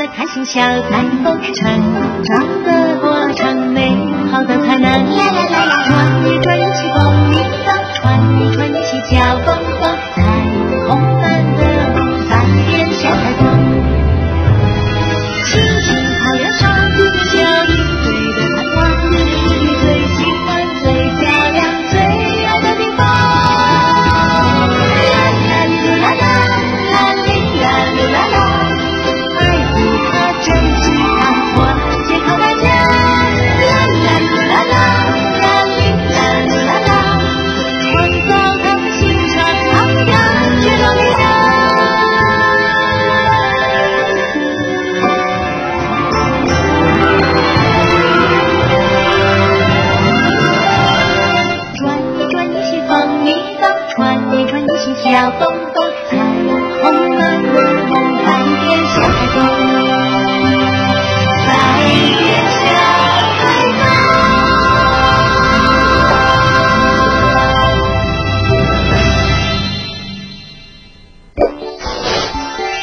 的开心小彩虹，成长的过程，美好的才能。啦啦啦啦，转一转，一起蹦一蹦，转一转，一起叫蹦蹦，彩虹般的梦，满天小彩虹。青青草原上，有一堆的蓝花，是你最喜欢、最漂亮、最爱的地方。啦啦噜啦啦，啦哩啦噜啦啦，爱护它，珍惜它，团结好大家。啦啦噜啦啦，啦哩啦噜啦啦，创造它，欣赏它呀，学到你呀。转一转，一起小蹦蹦，彩虹般的梦，满天小彩虹，满天小彩虹。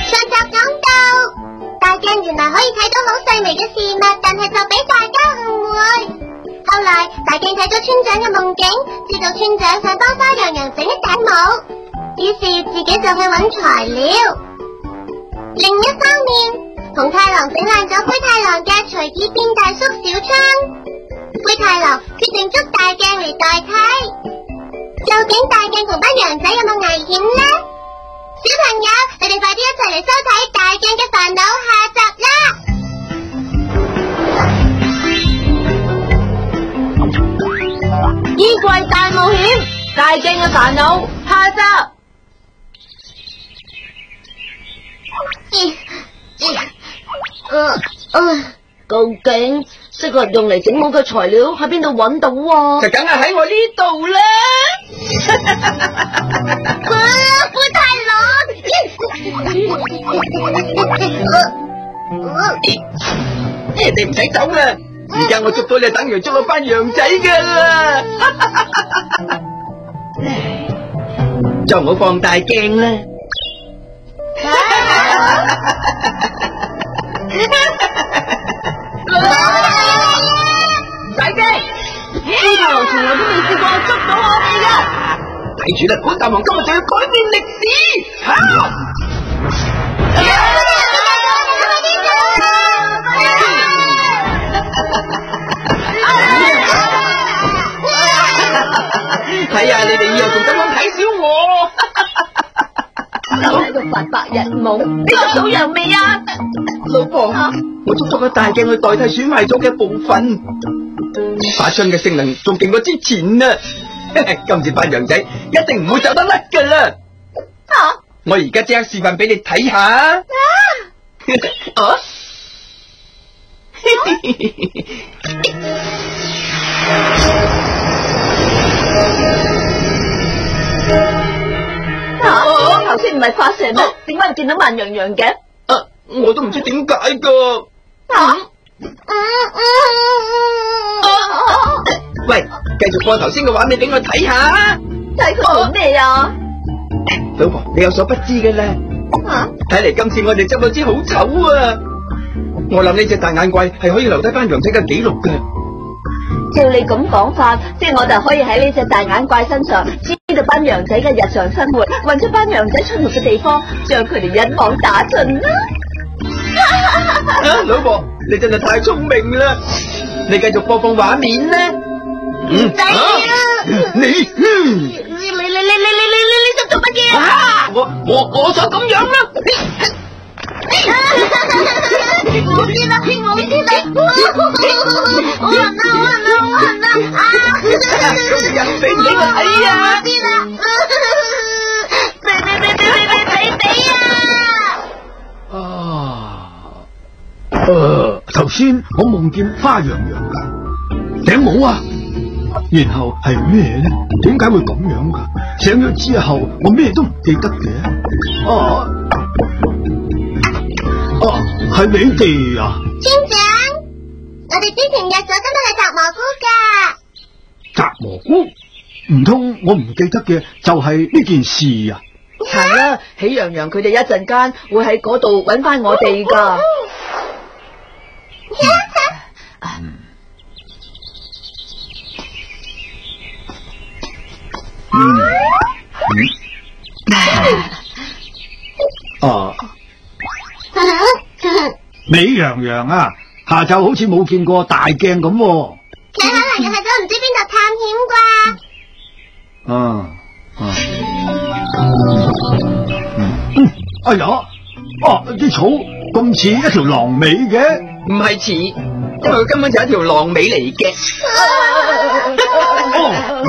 上集講到，大鏡原來可以睇到好細微嘅事物，但係就俾大家誤會。後來大鏡睇咗村長嘅夢境，知道村長想幫花洋洋整一頂帽，於是自己就去揾材料。另一方面，紅太狼整爛咗灰太狼嘅隨意變大縮小窗，灰太狼決定捉大鏡嚟代替。究竟大鏡同班羊仔有冇危險呢？小朋友，你哋快啲一齊嚟收睇《大鏡嘅煩惱》下集啦！衣櫃大冒險，大鏡嘅煩惱，下集。究竟適合用嚟整帽嘅材料喺邊度揾到啊？就梗係喺我呢度啦！灰太狼，你哋唔使走啦，而家我捉到你，等於捉到班羊仔噶啦！就唔好放大鏡啦！唔使驚，灰太狼從來都未試過捉到我哋噶。睇住啦，本大王今日就要改變歷史！睇下你哋以後仲咁樣睇小我，就喺度發白日夢，你捉到羊未啊？老婆，我捉咗個大鏡去代替損壞咗嘅部分，把槍嘅性能仲勁過之前啊！今次班羊仔一定唔會走得甩噶啦！我而家即刻示範俾你睇下。頭先唔係發射咩？點解會見到慢洋洋嘅？我都唔知點解噶。喂，繼續播頭先嘅畫面俾我睇下。睇佢做咩啊？老婆，你有所不知嘅啦。睇嚟今次我哋執到支好醜啊！我諗呢隻大眼怪係可以留低班羊仔嘅記錄嘅。照你咁講法，即係我就可以喺呢隻大眼怪身上知道班羊仔嘅日常生活，揾出班羊仔出沒嘅地方，將佢哋一網打盡啦！老婆，你真係太聰明啦！你繼續播放畫面啦。唔使啊！你執做乜嘢啊？我想咁樣啦。我知啦，好痕啊！人俾唔俾我睇啊？我知啦，頭先我夢見花洋洋噶頂帽啊，然後係咩呢？點解會咁樣噶？醒咗之後我咩都唔記得嘅。係你哋啊？村長，我哋之前約咗今日去摘蘑菇噶。摘蘑菇？唔通我唔記得嘅就係呢件事啊？行啦，喜羊羊佢哋一陣間會喺嗰度揾翻我哋噶。美羊羊啊，下晝好似冇見過大鏡咁喎。佢可能又去咗唔知邊度探險啩。哎呀，啲草咁似一條狼尾嘅。唔係似，因為佢根本就係一條狼尾嚟嘅。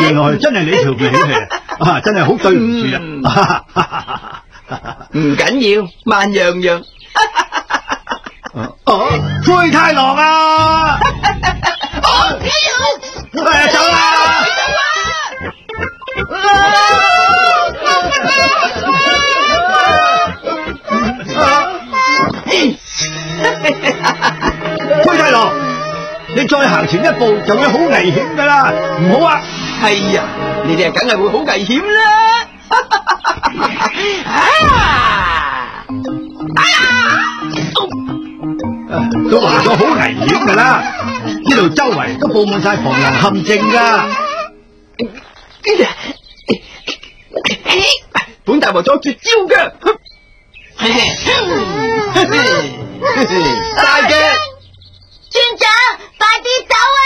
原來真係你條尾嚟啊！真係好對唔住啊！唔緊要，慢羊羊。灰太狼啊！走啦！灰太狼，你再行前一步就會好危險噶啦，唔好啊！係啊，你哋梗係會好危險啦！都話咗好危險噶啦，呢度周圍都布滿晒防人陷阱噶。本大王做絕招噶。大嘅村長，快啲走啊！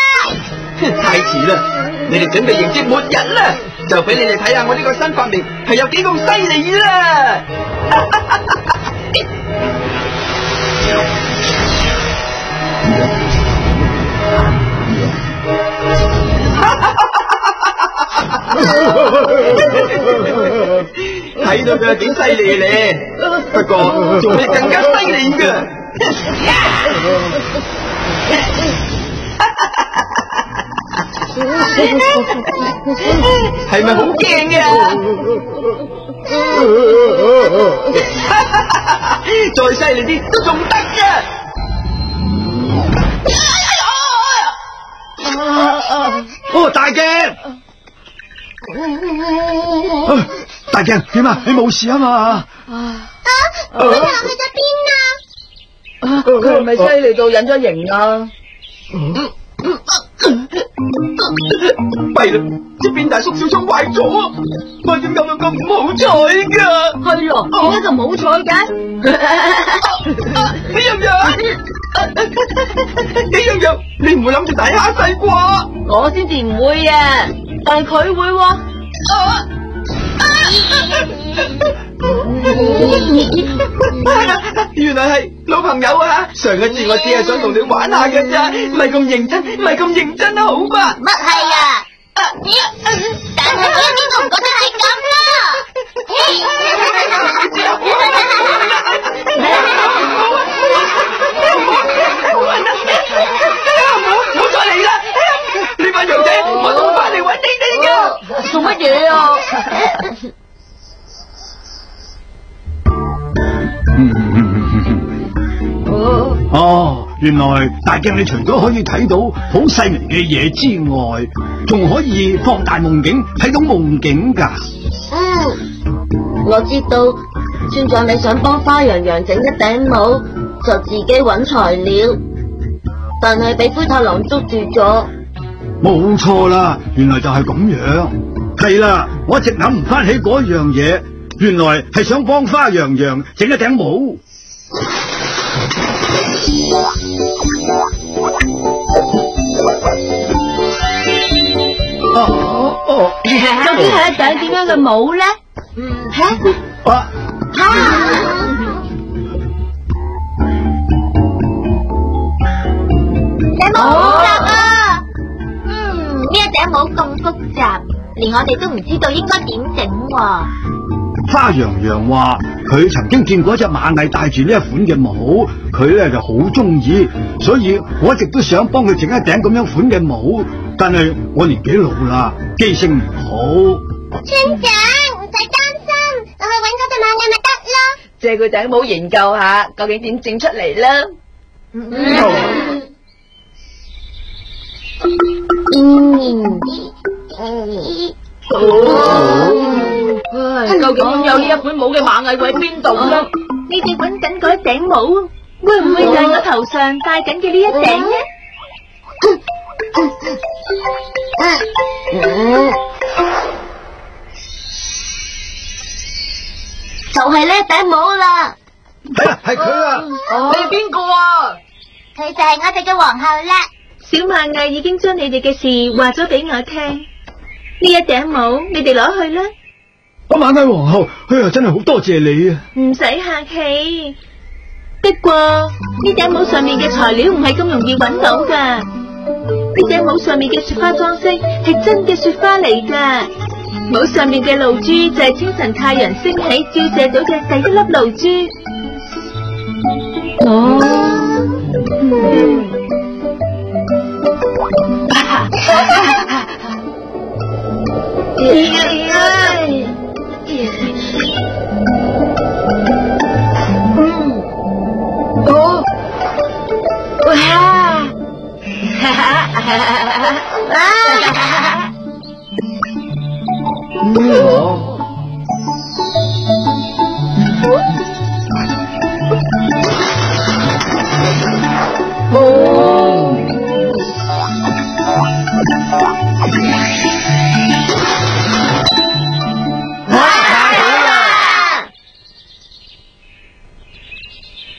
太遲啦，你哋準備迎接末日啦，就俾你哋睇下我呢個新發明係有幾咁犀利啦！睇到佢係幾犀利咧，不過仲會更加犀利噶。係咪好驚啊？再犀利啲都仲得噶。大鏡，大鏡點啊？你冇事啊嘛？灰太狼去咗邊啊？佢係咪犀利到隱咗形啊？弊啦，隻變大縮小蟲壞咗，我點解會咁唔好彩噶？係啊，點解咁唔好彩嘅？喜羊羊，喜羊羊，你唔會諗住大蝦細啩？我先至唔會啊，但係佢會喎。原來係老朋友啊！上一次我只係想同你玩下嘅咋，唔係咁認真，唔係咁認真好嘛？乜係啊？但係我一啲都唔覺得係咁啦。唔好再嚟啦！呢班羊仔，我都翻嚟揾你哋噶。做乜嘢啊？原來大鏡你除咗可以睇到好細微嘅嘢之外，仲可以放大夢境，睇到夢境噶。我知道村長你想幫花羊羊整一頂帽，就自己揾材料，但係俾灰太狼捉住咗。冇錯啦，原來就係咁樣。係啦，我一直諗唔翻起嗰樣嘢，原來係想幫花羊羊整一頂帽。究竟係一頂點樣嘅帽咧？你冇複雜啊！呢一頂帽咁複雜，連我哋都唔知道應該點整喎。花羊羊話佢曾經見過一隻螞蟻戴住呢一款嘅帽，佢咧就好中意，所以我一直都想幫佢整一頂咁樣款嘅帽，但係我年紀老啦，記性唔好。村長唔使擔心，我去搵嗰隻螞蟻咪得啦。借佢頂帽研究下，究竟點整出嚟啦？究竟擁有呢一本帽嘅螞蟻會喺邊度呢？你哋揾緊嗰一頂帽，會唔會就係我頭上戴緊嘅呢一頂呢？就係呢頂帽啦。係佢啦。你係邊個啊？佢就係我哋嘅皇后啦。小螞蟻已經將你哋嘅事話咗俾我聽，呢一頂帽你哋攞去啦。螞蟻皇后，哎呀，真係好多謝你啊！唔使客氣。不過呢頂帽上面嘅材料唔係咁容易揾到噶，呢頂帽上面嘅雪花裝飾係真嘅雪花嚟噶。帽上面嘅露珠就係清晨太陽升起照射到嘅第一粒露珠。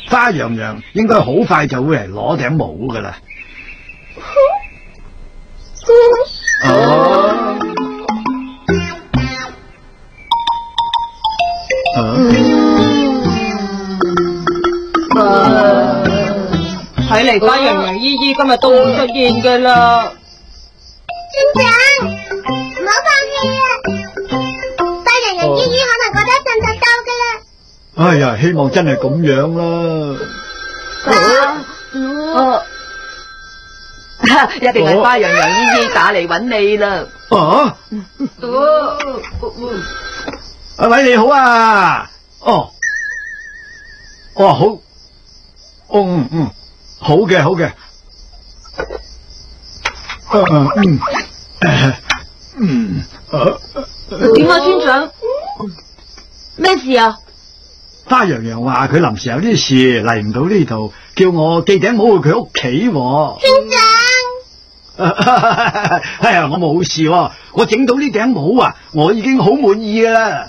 花洋洋應該好快就會嚟攞頂帽噶啦。睇嚟花洋洋姨姨今日都會出現噶啦。村長，唔好放棄啊！花洋洋姨姨可能過咗一陣就到噶啦。哎呀，希望真係咁樣啦。一定係花洋洋姨姨打嚟揾你啦。阿偉你好啊。好。好嘅，好嘅。點啊，村長？咩事啊？花洋洋話佢臨時有啲事嚟唔到呢度，叫我寄頂帽去佢屋企。村長，哎呀，我冇事，我整到呢頂帽啊，我已經好滿意噶啦。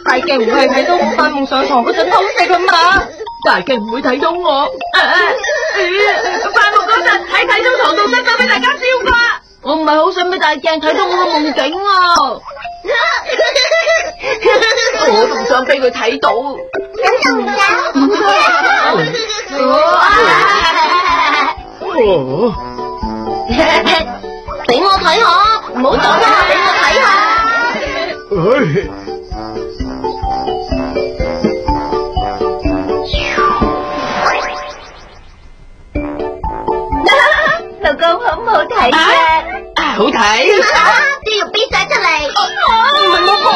大鏡唔係睇到我發夢上床嗰陣偷食啊嘛？大鏡唔會睇到我。發夢嗰陣喺睇到床度伸手俾大家笑啩。我唔係好想俾大鏡睇到我嘅夢境啊。我都唔想俾佢睇到。咁就唔俾我睇下，唔好走啦，俾我睇下。老公好唔好睇啊？好睇。啲肉逼晒出嚟。唔係我